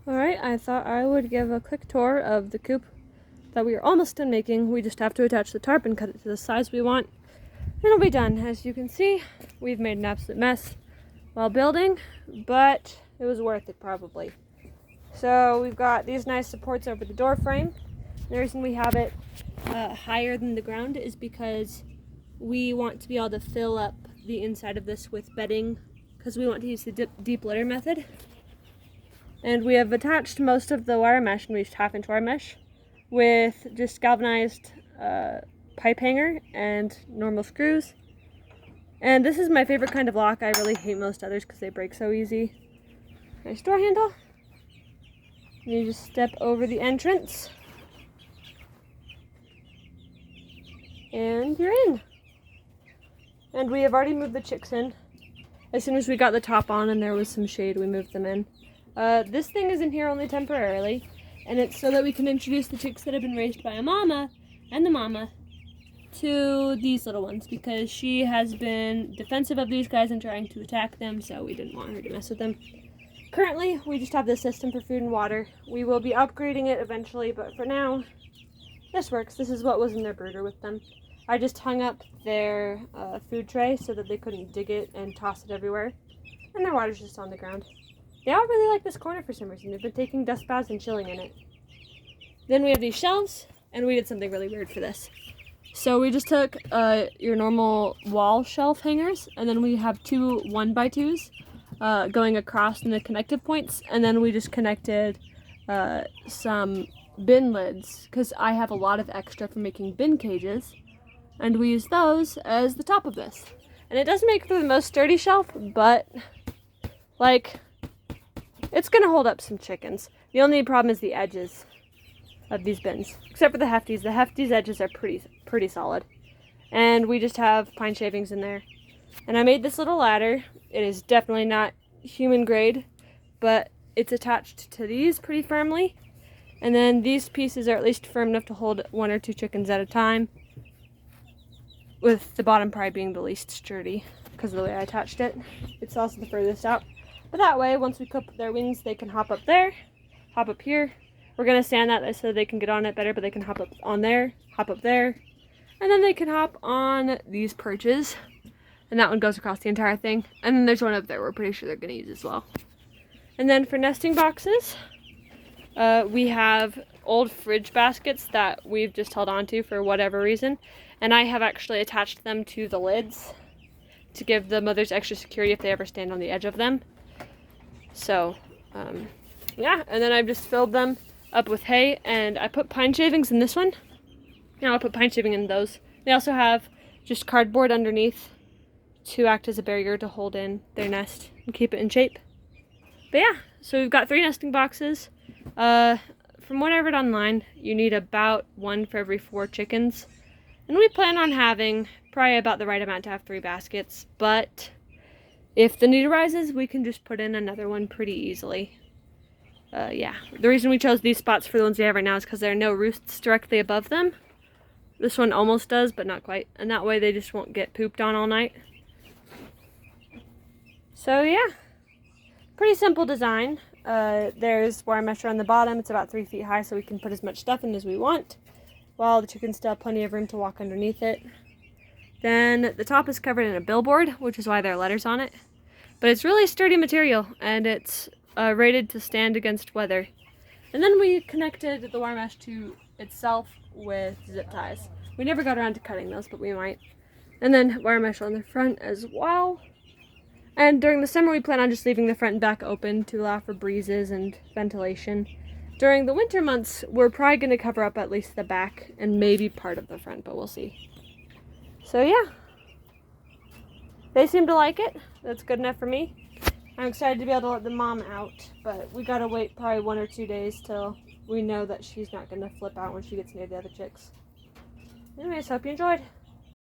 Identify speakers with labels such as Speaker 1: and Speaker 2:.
Speaker 1: Alright, I thought I would give a quick tour of the coop that we are almost done making. We just have to attach the tarp and cut it to the size we want. And it'll be done. As you can see, we've made an absolute mess while building, but it was worth it probably. So we've got these nice supports over the door frame. The reason we have it higher than the ground is because we want to be able to fill up the inside of this with bedding, because we want to use the deep litter method. And we have attached most of the wire mesh, and we used 1/2-inch wire mesh, with just galvanized pipe hanger and normal screws. And this is my favorite kind of lock. I really hate most others because they break so easy. Nice door handle. And you just step over the entrance. And you're in. And we have already moved the chicks in. As soon as we got the top on and there was some shade, we moved them in. This thing is in here only temporarily, and it's so that we can introduce the chicks that have been raised by a mama and the mama to these little ones, because she has been defensive of these guys and trying to attack them, so we didn't want her to mess with them. Currently, we just have this system for food and water. We will be upgrading it eventually, but for now, this works. This is what was in their brooder with them. I just hung up their food tray so that they couldn't dig it and toss it everywhere, and their water's just on the ground. They all really like this corner for some reason. They've been taking dust baths and chilling in it. Then we have these shelves, and we did something really weird for this. So we just took your normal wall shelf hangers, and then we have two 1x2s going across in the connective points, and then we just connected some bin lids, because I have a lot of extra for making bin cages, and we use those as the top of this. And it does make for the most sturdy shelf, but like, it's gonna hold up some chickens. The only problem is the edges of these bins, except for the hefties. The hefties' edges are pretty solid. And we just have pine shavings in there. And I made this little ladder. It is definitely not human grade, but it's attached to these pretty firmly. And then these pieces are at least firm enough to hold 1 or 2 chickens at a time, with the bottom probably being the least sturdy because of the way I attached it. It's also the furthest out. But that way, once we clip their wings, they can hop up there, hop up here. We're going to stand that so they can get on it better, but they can hop up on there, hop up there, and then they can hop on these perches. And that one goes across the entire thing. And then there's one up there we're pretty sure they're going to use as well. And then for nesting boxes, we have old fridge baskets that we've just held on to for whatever reason. And I have actually attached them to the lids to give the mothers extra security if they ever stand on the edge of them. So, yeah, and then I've just filled them up with hay, and I put pine shavings in this one. Now I'll put pine shaving in those. They also have just cardboard underneath to act as a barrier to hold in their nest and keep it in shape. But yeah, so we've got 3 nesting boxes. From what I read online, you need about 1 for every 4 chickens. And we plan on having probably about the right amount to have 3 baskets, but if the need arises, we can just put in another one pretty easily. Yeah, the reason we chose these spots for the ones we have right now is because there are no roosts directly above them. This one almost does, but not quite. And that way they just won't get pooped on all night. So yeah, pretty simple design. There's wire mesh on the bottom. It's about 3 feet high, so we can put as much stuff in as we want, while the chickens still have plenty of room to walk underneath it. Then the top is covered in a billboard, which is why there are letters on it. But it's really sturdy material, and it's rated to stand against weather. And then we connected the wire mesh to itself with zip ties. We never got around to cutting those, but we might. And then wire mesh on the front as well. And during the summer, we plan on just leaving the front and back open to allow for breezes and ventilation. During the winter months, we're probably going to cover up at least the back and maybe part of the front, but we'll see. So yeah, they seem to like it. That's good enough for me. I'm excited to be able to let the mom out, but we gotta wait probably 1 or 2 days till we know that she's not gonna flip out when she gets near the other chicks. Anyways, hope you enjoyed.